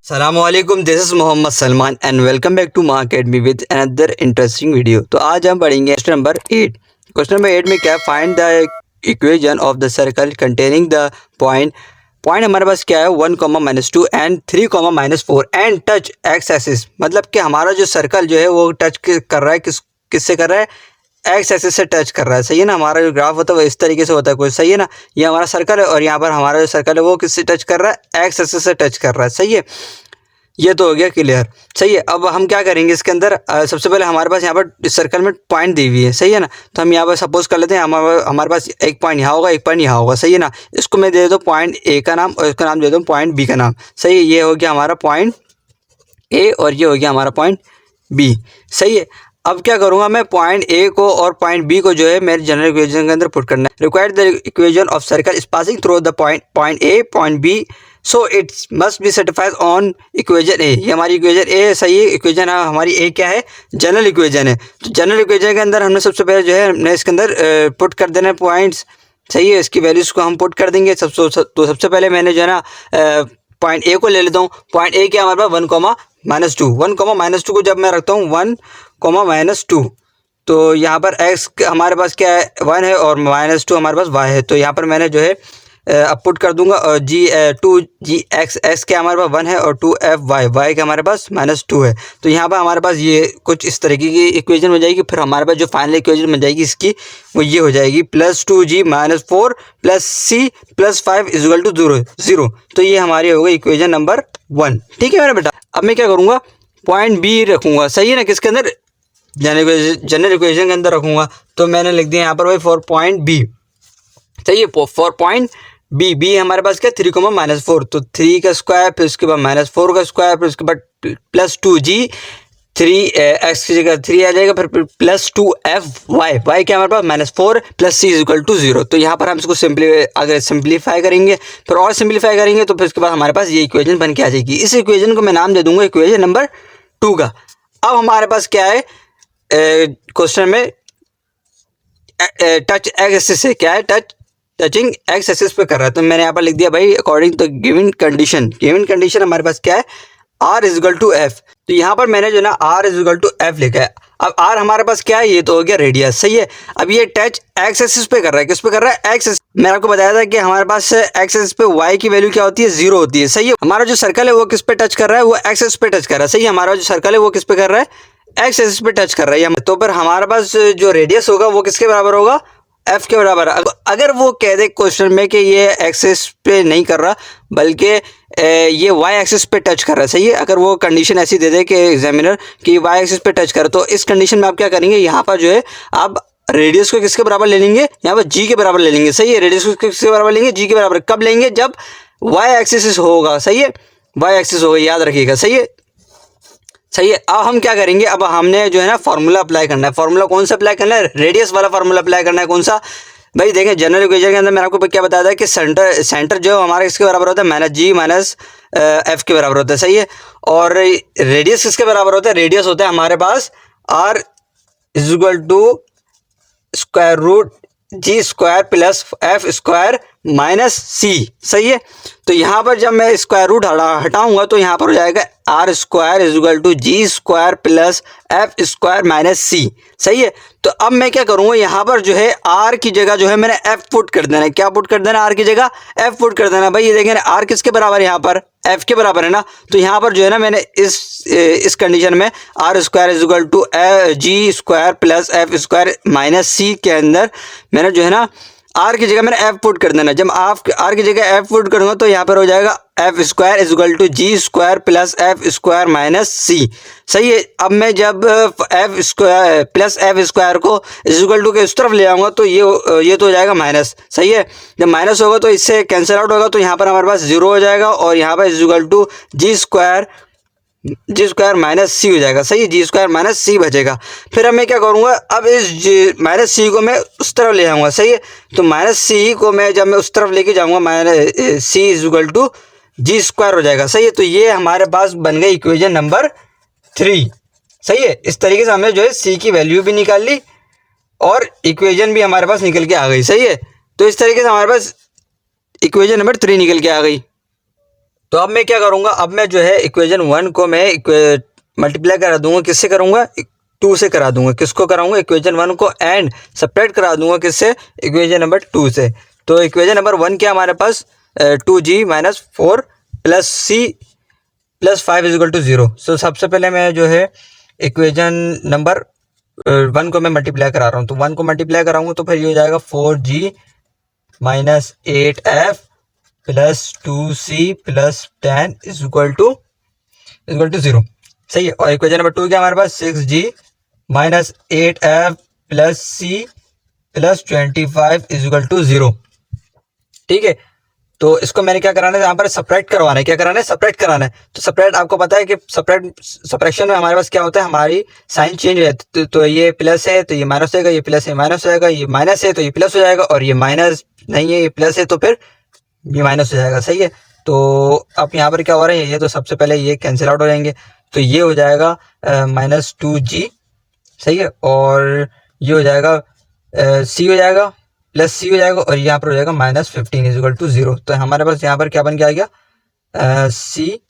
सलामुअलैकुम, this is Mohammed Salman and welcome back to Maa academy with another interesting video. तो आज हम पढ़ेंगे क्वेश्चन नंबर 8। क्वेश्चन नंबर 8 में क्या, find the equation of the circle containing the point हमारे पास क्या है 1, -2 and 3, -4 and touch x axis. मतलब कि हमारा जो सर्कल जो है वो टच कर रहा है किससे कर रहा है, एक्स एक्सिस से टच कर रहा है। सही है ना। हमारा जो ग्राफ होता है वो इस तरीके से होता है कुछ। सही है ना। ये हमारा सर्कल है और यहाँ पर हमारा जो सर्कल है वो किससे टच कर रहा है, एक्स एक्सिस से टच कर रहा है। सही है, ये तो हो गया क्लियर। सही है। अब हम क्या करेंगे इसके अंदर, सबसे पहले हमारे पास यहाँ पर इस सर्कल में पॉइंट दी हुई है। सही है ना। तो हम यहाँ पर सपोज कर लेते हैं हमारे पास एक पॉइंट यहाँ होगा, एक पॉइंट यहाँ होगा। सही है ना। इसको मैं दे देता हूँ पॉइंट ए का नाम और इसका नाम दे दूँ पॉइंट बी का नाम। सही है, ये हो गया हमारा पॉइंट ए और ये हो गया हमारा पॉइंट बी। सही है। अब क्या करूंगा मैं, पॉइंट ए को और पॉइंट बी को जो है मेरे जनरल इक्वेशन के अंदर पुट करना है। Required the equation of circle is passing through the point A point B, so it must be satisfied on equation A. ये हमारी इक्वेशन ए सही है। इक्वेशन हमारी ए क्या है, जनरल इक्वेशन है। तो जनरल इक्वेशन के अंदर हमने सबसे पहले जो है हमने इसके अंदर पुट कर देना है पॉइंट्स। सही है, इसकी वैल्यूज़ को हम पुट कर देंगे। तो सबसे पहले मैंने जो है ना पॉइंट ए को ले लेता हूँ। पॉइंट ए क्या हमारे पास 1, -2 को जब मैं रखता हूँ 1, -2, तो यहाँ पर x हमारे पास क्या है 1 है और -2 हमारे पास y है। तो यहाँ पर मैंने जो है अब पुट कर दूंगा और 2g x क्या हमारे पास 1 है और 2f y का हमारे पास -2 है। तो यहाँ पर हमारे पास ये कुछ इस तरीके की इक्वेशन हो जाएगी। फिर हमारे पास जो फाइनल इक्वेशन बन जाएगी इसकी वो ये हो जाएगी +2g -4 +c +5 = 0। तो ये हमारी हो गई इक्वेशन नंबर 1। ठीक है मेरा बेटा। अब मैं क्या करूँगा, पॉइंट बी रखूँगा। सही है ना, किसके अंदर, जनरल इक्वेशन के अंदर रखूँगा। तो मैंने लिख दिया यहाँ पर भाई फॉर पॉइंट बी। सही है, फॉर पॉइंट बी हमारे पास क्या 3, -4, तो 3 का स्क्वायर, फिर उसके बाद -4 का स्क्वायर, फिर उसके बाद +2g 3x की जगह 3 आ जाएगा, फिर +2f y क्या हमारे पास -4 +c = 0। तो यहाँ पर हम इसको अगर सिंप्लीफाई करेंगे, फिर और सिंप्लीफाई करेंगे, तो फिर उसके बाद हमारे पास ये इक्वेशन बन के आ जाएगी। इस इक्वेशन को मैं नाम दे दूंगा इक्वेशन नंबर 2 का। अब हमारे पास क्या है क्वेश्चन में टच एक्सिस से क्या है, टचिंग एक्स एक्सिस पे कर रहा है। तो मैंने यहाँ पर लिख दिया भाई अकॉर्डिंग टू गिवन कंडीशन हमारे पास क्या है r = f। तो यहाँ पर मैंने जो ना r = f लिखा है। अब r हमारे पास क्या है, ये तो हो गया रेडियस। सही है। अब ये टच एक्स एक्सिस पे कर रहा है, किस पे कर रहा है, एक्स। मैंने आपको बताया था कि हमारे पास एक्स एक्सिस पे y की वैल्यू क्या होती है, 0 होती है। सही है। हमारा जो सर्कल है वो किस पे टच कर रहा है, वो एक्स एक्सिस पे टच कर रहा है। सही है। हमारा जो सर्कल है वो किस पे कर रहा है, एक्स एक्सिस पे टच कर रहा है। तो फिर हमारे पास जो रेडियस होगा वो किसके बराबर होगा, f के बराबर। अगर वो कह दे क्वेश्चन में कि ये एक्सिस पे नहीं कर रहा बल्कि ये y एक्सिस पे टच कर रहा है। सही है। अगर वो कंडीशन ऐसी दे दे कि एग्जामिनर कि y एक्सिस पे टच कर, तो इस कंडीशन में आप क्या करेंगे, यहाँ पर जो है आप रेडियस को किसके बराबर ले लेंगे, यहाँ पर g के बराबर ले लेंगे। सही है। रेडियस को किसके बराबर लेंगे, g के बराबर। कब लेंगे, जब y एक्सिस होगा। सही है, y एक्सिस होगा, याद रखिएगा। सही है। सही है। अब हम क्या करेंगे, अब हमने जो है ना फार्मूला अप्लाई करना है। फार्मूला कौन सा अप्लाई करना है, रेडियस वाला फार्मूला अप्लाई करना है। कौन सा भाई, देखें जनरल इक्वेशन के अंदर मैंने आपको क्या बताया था कि सेंटर जो हमारा इसके बराबर होता है -g -f के बराबर होता है। सही है। और रेडियस किसके बराबर होता है, रेडियस होता है हमारे पास r = g² + f² - c। सही है। तो यहाँ पर जब मैं स्क्वायर रूट हटाऊंगा तो यहाँ पर हो जाएगा r² = g² + f² - c। सही है। तो अब मैं क्या करूँगा, यहाँ पर जो है r की जगह जो है मैंने f पुट कर देना है। क्या पुट कर देना, r की जगह f पुट कर देना। भाई ये देखें r किसके बराबर है, यहाँ पर f के बराबर है ना। तो यहाँ पर जो है ना मैंने इस कंडीशन में r² = g² + f² - c के अंदर मैंने जो है ना r की जगह मैंने f पुट कर देना। जब आप r की जगह f पुट करूँगा तो यहाँ पर हो जाएगा f² = g² + f² - c। सही है। अब मैं जब f² + f² को = के उस तरफ ले आऊँगा तो ये तो हो जाएगा माइनस। सही है। जब माइनस होगा तो इससे कैंसिल आउट होगा, तो यहाँ पर हमारे पास 0 हो जाएगा और यहाँ पर = g² - c हो जाएगा। सही है, g² - c बचेगा। फिर अब मैं क्या करूँगा, अब इस -c को मैं उस तरफ ले आऊँगा। सही है। तो -c को मैं जब मैं उस तरफ लेके जाऊँगा c = g² हो जाएगा। सही है। तो ये हमारे पास बन गई इक्वेशन नंबर 3। सही है। इस तरीके से हमने जो है c की वैल्यू भी निकाल ली और इक्वेशन भी हमारे पास निकल के आ गई। सही है। तो इस तरीके से हमारे पास इक्वेशन नंबर 3 निकल के आ गई। तो अब मैं क्या करूँगा, अब मैं जो है इक्वेशन 1 को मैं मल्टीप्लाई करा दूंगा, किससे करूँगा, 2 से करा दूंगा। किसको कराऊंगा, इक्वेशन 1 को, एंड सेपरेट करा दूंगा किससे, इक्वेशन नंबर 2 से। तो इक्वेशन नंबर 1 क्या हमारे पास, 2g minus 4 plus c plus 5 is equal to 0। So सबसे पहले मैं जो है इक्वेशन नंबर 1 को मैं मल्टीप्लाई करा रहा हूँ। तो 1 को मल्टीप्लाई कराऊंगा तो फिर ये हो जाएगा 4g minus 8f plus 2c plus 10 is equal to 0। सही है। और इक्वेशन नंबर 2 क्या हमारे पास, 6g minus 8f plus c plus 25 is equal to 0। ठीक है। तो इसको मैंने क्या कराना है, यहाँ पर सेपरेट करवाना है। क्या कराना है, सेपरेट कराना है। तो सेपरेट आपको पता है कि सेपरेशन में हमारे पास क्या होता है, हमारी साइन चेंज है। तो ये प्लस है तो ये माइनस होगा, ये प्लस है माइनस हो जाएगा, ये माइनस है तो ये प्लस हो जाएगा, और ये माइनस नहीं है, ये प्लस है तो फिर ये माइनस हो जाएगा। सही है। तो अब यहाँ पर क्या हो रहा है, ये तो सबसे पहले ये कैंसिल आउट हो जाएंगे। तो ये हो जाएगा -2g। सही है। और ये हो जाएगा c हो जाएगा प्लस c हो जाएगा, और यहाँ पर हो जाएगा -15 इज इक्वल टू 0। तो हमारे पास यहाँ पर क्या बन के आ गया, c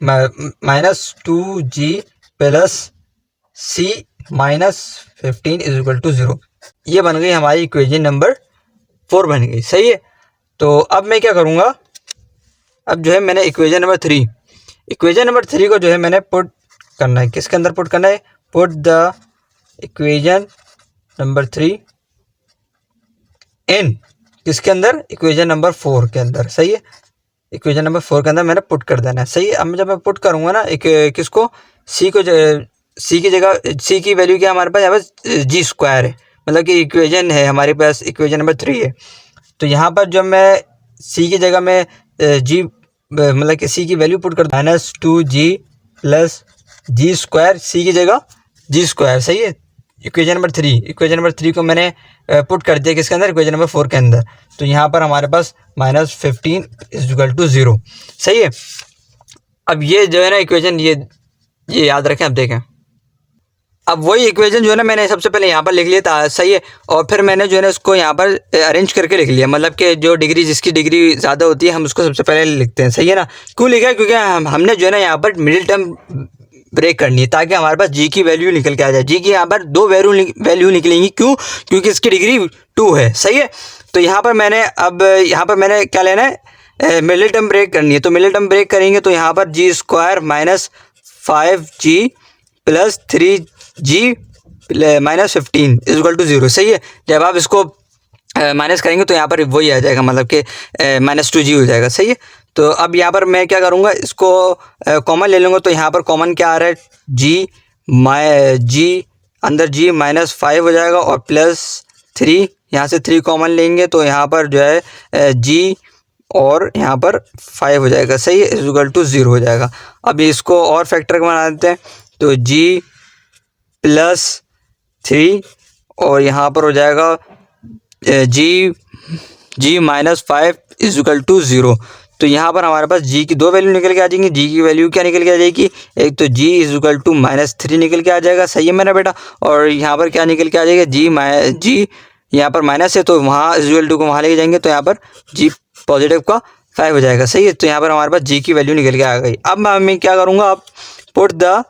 -2g plus c -15 is equal to 0। ये बन गई हमारी इक्वेशन नंबर 4 बन गई। सही है। तो अब मैं क्या करूँगा, अब जो है मैंने इक्वेशन नंबर 3 को जो है मैंने पुट करना है। किसके अंदर पुट करना है, पुट द इक्वेशन नंबर 3 इन, किसके अंदर, इक्वेशन नंबर 4 के अंदर। सही है। इक्वेशन नंबर 4 के अंदर मैंने पुट कर देना है। सही है। अब जब मैं पुट करूँगा ना, किसको, c को, c की जगह, c की वैल्यू क्या हमारे पास, यहाँ पर जी स्क्वायर है, मतलब कि इक्वेशन है हमारे पास, इक्वेशन नंबर 3 है। तो यहाँ पर जब मैं c की जगह में g, मतलब कि c की वैल्यू पुट कर, -2g प्लस जी स्क्वायर, c की जगह जी स्क्वायर। सही है। इक्वेशन नंबर 3 को मैंने पुट कर दिया किसके अंदर, इक्वेशन नंबर 4 के अंदर। तो यहाँ पर हमारे पास -15 इज इक्वल टू 0। सही है। अब ये जो है ना इक्वेशन, ये याद रखें। अब देखें, अब वही इक्वेशन जो है ना मैंने सबसे पहले यहाँ पर लिख लिया था। सही है। और फिर मैंने जो है ना इसको यहाँ पर अरेंज करके लिख लिया, मतलब कि जो डिग्री, जिसकी डिग्री ज़्यादा होती है हम उसको सबसे पहले लिखते हैं। सही है ना। क्यों लिखा है, क्योंकि हमने जो है ना यहाँ पर मिडिल टर्म ब्रेक करनी है, ताकि हमारे पास जी की वैल्यू निकल के आ जाए। जी की यहाँ पर 2 वैल्यू निकलेंगी। क्यों, क्योंकि इसकी डिग्री 2 है। सही है। तो यहाँ पर मैंने क्या लेना है, मिडिल टर्म ब्रेक करनी है। तो मिडिल टर्म ब्रेक करेंगे तो यहाँ पर G square minus 5g plus 3g minus 15 is equal to 0। सही है। जब आप इसको माइनस करेंगे तो यहाँ पर वही आ जाएगा, मतलब कि -2g हो जाएगा। सही है। तो अब यहाँ पर मैं क्या करूँगा, इसको कॉमन ले लूँगा। तो यहाँ पर कॉमन क्या आ रहा है, g अंदर g -5 हो जाएगा, और प्लस 3, यहाँ से 3 कॉमन लेंगे तो यहाँ पर जो है g और यहाँ पर 5 हो जाएगा। सही है। इज इक्वल टू 0 हो जाएगा। अब इसको और फैक्टर बना देते हैं। तो g प्लस 3 और यहाँ पर हो जाएगा g -5 इज इक्वल टू 0। तो यहाँ पर हमारे पास g की 2 वैल्यू निकल के आ जाएंगी। g की वैल्यू क्या निकल के आ जाएगी, एक तो g इज इक्वल टू -3 निकल के आ जाएगा। सही है मेरा बेटा। और यहाँ पर क्या निकल के आ जाएगा, g यहाँ पर माइनस है तो वहाँ इज इक्वल टू को वहाँ लेके जाएंगे, तो यहाँ पर g पॉजिटिव का 5 हो जाएगा। सही है। तो यहाँ पर हमारे पास g की वैल्यू निकल के आ गई। अब मैं क्या करूँगा, अब put the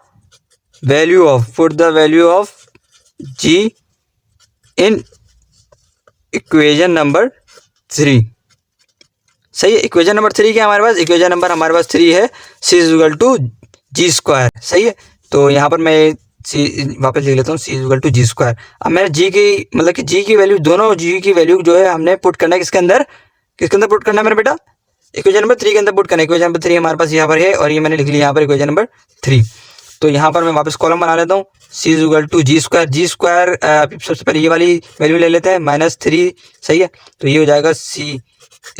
value of g in equation number 3। सही है। इक्वेशन नंबर 3 क्या हमारे पास, इक्वेशन नंबर हमारे पास 3 है, c is equal to G square. सही है। तो यहाँ पर मैं c वापस लिख लेता हूँ, c is equal to G square. अब मैंने g की, मतलब कि g की वैल्यू, दोनों g की वैल्यू जो है हमने पुट करना है किसके अंदर पुट करना है मेरा बेटा, इक्वेशन नंबर 3 के अंदर पुट करना है। इक्वेशन नंबर 3 हमारे पास यहाँ पर है, और ये मैंने लिख लिया यहाँ पर इक्वेशन नंबर 3। तो यहाँ पर मैं वापस कॉलम बना लेता हूँ, c is equal to G square. सबसे पहले ये वाली वैल्यू ले लेते हैं, -3। सही है। तो ये हो जाएगा c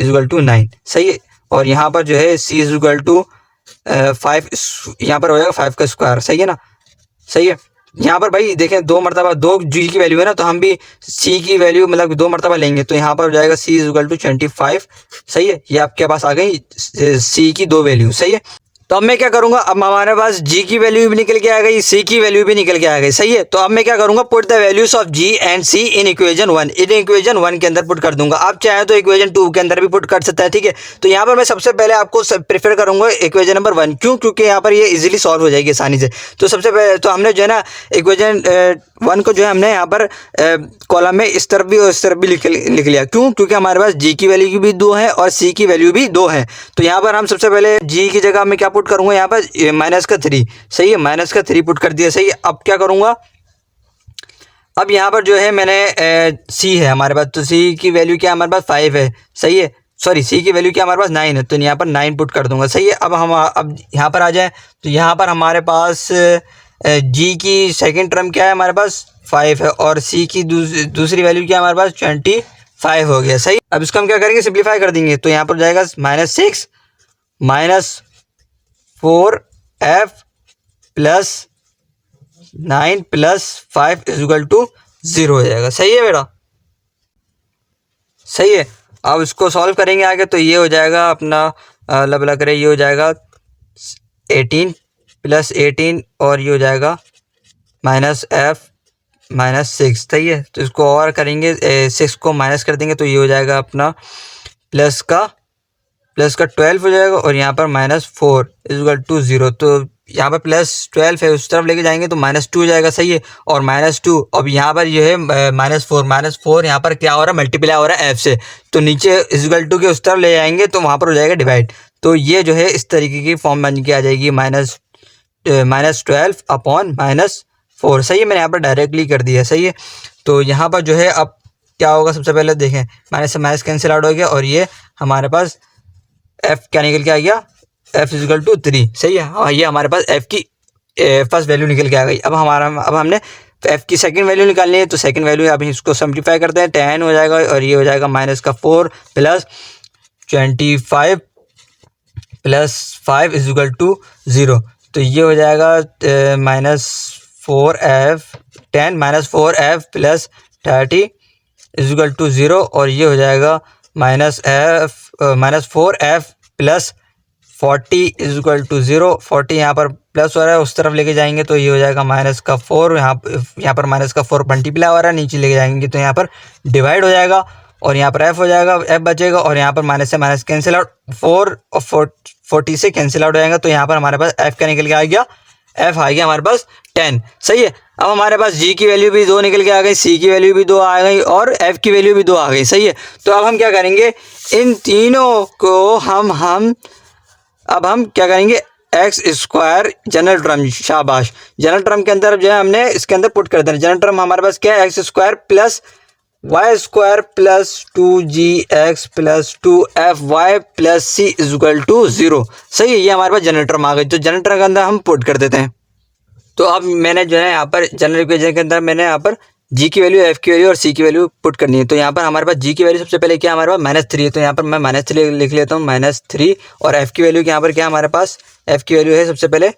इज इक्वल टू 9। सही है। और यहाँ पर जो है c इज इक्वल टू 5, यहाँ पर हो जाएगा 5 का स्क्वायर। सही है ना। सही है। यहाँ पर भाई देखें 2 मरतबा 2 g की वैल्यू है ना, तो हम भी c की वैल्यू मतलब 2 मरतबा लेंगे। तो यहाँ पर हो जाएगा c इज इक्वल टू 25। सही है। ये आपके पास आ गई c की 2 वैल्यू। सही है। तो अब मैं क्या करूंगा, अब हमारे पास जी की वैल्यू भी निकल के आ गई, सी की वैल्यू भी निकल के आ गई, सही है। तो अब मैं क्या करूंगा, put the values of G and C in equation 1, in equation 1 के अंदर पुट कर दूंगा। आप चाहे तो इक्वेशन 2 के अंदर भी पुट कर सकता है, ठीक है। तो यहाँ पर मैं सबसे पहले आपको प्रेफर करूंगा इक्वेशन नंबर 1, क्यों, क्योंकि यहाँ पर ये इजीली सॉल्व हो जाएगी आसानी से। तो सबसे पहले तो हमने जो है ना इक्वेशन 1 को जो है हमने यहाँ पर कॉलम में इस तरफ भी और इस तरफ भी लिख लिया, क्यों, क्योंकि हमारे पास जी की वैल्यू भी 2 है और सी की वैल्यू भी 2 है। तो यहाँ पर हम सबसे पहले जी की जगह में क्या पुट करूंगा, यहाँ पर -3, सही है, -3 पुट कर दिया, सही है। अब क्या करूंगा, अब यहाँ पर जो है मैंने सी है हमारे पास, तो सी की वैल्यू क्या हमारे पास 5 है, सही है, सॉरी सी की वैल्यू क्या हमारे पास 9 है, तो यहाँ पर 9 पुट कर दूंगा, सही है। अब यहाँ पर आ जाए, तो यहाँ पर हमारे पास जी की सेकंड टर्म क्या है हमारे पास 5 है और सी की दूसरी वैल्यू क्या है हमारे पास 25 हो गया, सही। अब इसको हम क्या करेंगे, सिंप्लीफाई कर देंगे, तो यहाँ पर जाएगा -6 -4f + 9 + 5 = 0 हो जाएगा, सही है बेटा, सही है। अब इसको सॉल्व करेंगे आगे, तो ये हो जाएगा अपना लब करें, ये हो जाएगा 18 + 18 और ये हो जाएगा -f -6, सही है। तो इसको और करेंगे, 6 को माइनस कर देंगे, तो ये हो जाएगा अपना प्लस का 12 हो जाएगा और यहाँ पर -4 = 0। तो यहाँ पर +12 है, उस तरफ लेके जाएंगे तो -2 हो जाएगा, सही है। और -2, अब यहाँ पर ये है -4 यहाँ पर क्या हो रहा है, मल्टीप्लाई हो रहा है f से, तो नीचे = के उस तरफ ले जाएंगे तो वहाँ पर हो जाएगा डिवाइड। तो ये जो है इस तरीके की फॉर्म बन के आ जाएगी, -12/-4, सही है। मैंने यहाँ पर डायरेक्टली कर दिया, सही है। तो यहाँ पर जो है अब क्या होगा, सबसे पहले देखें, माइनस से माइनस कैंसिल आउट हो गया और ये हमारे पास f क्या निकल के आ गया, f = 3, सही है। हाँ, ये हमारे पास f की फर्स्ट वैल्यू निकल के आ गई। अब हमने f की सेकंड वैल्यू निकालनी है, तो सेकंड वैल्यू अभी इसको सिंप्लीफाई करते हैं, 10 हो जाएगा और ये हो जाएगा -4 + 25 + 5 = 0। तो ये हो जाएगा -4f + 30 = 0 और ये हो जाएगा -4f + 40 = 0। 40 यहाँ पर प्लस हो रहा है, उस तरफ लेके जाएंगे तो ये हो जाएगा -4, यहाँ पर -4 मल्टीप्लाई हो रहा है, नीचे लेके जाएंगे तो यहाँ पर डिवाइड हो जाएगा और यहाँ पर f हो जाएगा, f बचेगा और यहाँ पर माइनस से माइनस कैंसिल आउट, 4 और 40 से कैंसिल आउट हो जाएगा, तो यहाँ पर हमारे पास f का निकल के आ गया, f आ गया हमारे पास 10, सही है। अब हमारे पास g की वैल्यू भी 2 निकल के आ गई, c की वैल्यू भी 2 आ गई और f की वैल्यू भी 2 आ गई, सही है। तो अब हम क्या करेंगे, इन तीनों को अब हम क्या करेंगे, x² जनरल टर्म, शाबाश, जनरल टर्म के अंदर जो है हमने इसके अंदर पुट कर देना। जनरल टर्म हमारे पास क्या है, x² + y² + 2gx + 2fy + c = 0, सही है। ये हमारे पास जनरल टर्म आ गई, तो जनरल टर्म के अंदर हम पुट कर देते हैं। तो अब मैंने जो है यहाँ पर जनरल इक्वेशन के अंदर मैंने यहाँ पर g की वैल्यू, f की वैल्यू और c की वैल्यू पुट करनी है। तो यहाँ पर हमारे पास g की वैल्यू सबसे पहले क्या हमारे पास -3 है, तो यहाँ पर मैं -3 लिख लेता हूँ, -3। और f की वैल्यू यहाँ पर क्या हमारे पास, f की वैल्यू है सबसे पहले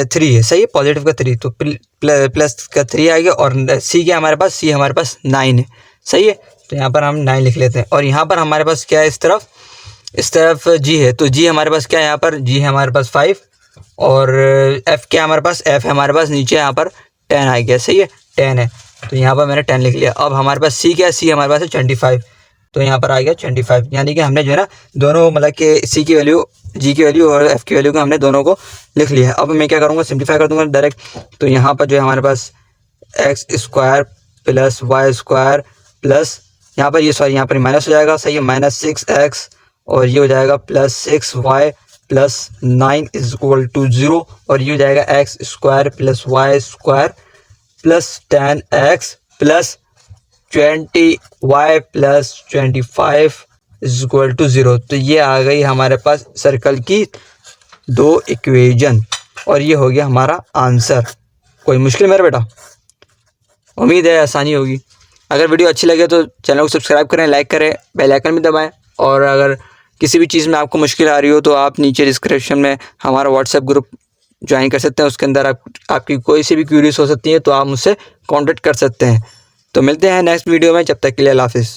3 है, सही है, पॉजिटिव का 3, तो प्लस का 3 आ गया। और c क्या हमारे पास, c हमारे पास 9 है, सही है। तो यहाँ पर हम 9 लिख लेते हैं और यहाँ पर हमारे पास क्या है, इस तरफ g है, तो g हमारे पास क्या है, यहाँ पर g है हमारे पास 5 और f क्या हमारे पास, f है हमारे पास नीचे यहाँ पर 10 आ गया, सही है, 10 है, तो यहाँ पर मैंने 10 लिख लिया। अब हमारे पास c क्या है, c हमारे पास है 25, तो यहाँ पर आ गया 25, यानी कि हमने जो है ना दोनों मतलब कि c की वैल्यू, g की वैल्यू और f की वैल्यू को हमने दोनों को लिख लिया है। अब मैं क्या करूँगा, सिंप्लीफाई कर दूँगा डायरेक्ट। तो यहाँ पर जो है हमारे पास x² + y² प्लस यहाँ पर यहाँ पर माइनस हो जाएगा, सही है, -6x और ये हो जाएगा +6y + 9 = 0 और ये हो जाएगा x² + y² + 10x + 20y + 25 = 0। तो ये आ गई हमारे पास सर्कल की 2 इक्वेशन और ये हो गया हमारा आंसर। कोई मुश्किल मेरा बेटा, उम्मीद है आसानी होगी। अगर वीडियो अच्छी लगे तो चैनल को सब्सक्राइब करें, लाइक करें, बेल आइकन भी दबाएं। और अगर किसी भी चीज़ में आपको मुश्किल आ रही हो तो आप नीचे डिस्क्रिप्शन में हमारा व्हाट्सएप ग्रुप ज्वाइन कर सकते हैं, उसके अंदर आपकी कोई सी भी क्वेरीज हो सकती है तो आप मुझसे कांटेक्ट कर सकते हैं। तो मिलते हैं नेक्स्ट वीडियो में, जब तक के लिए अल्लाह हाफिज़।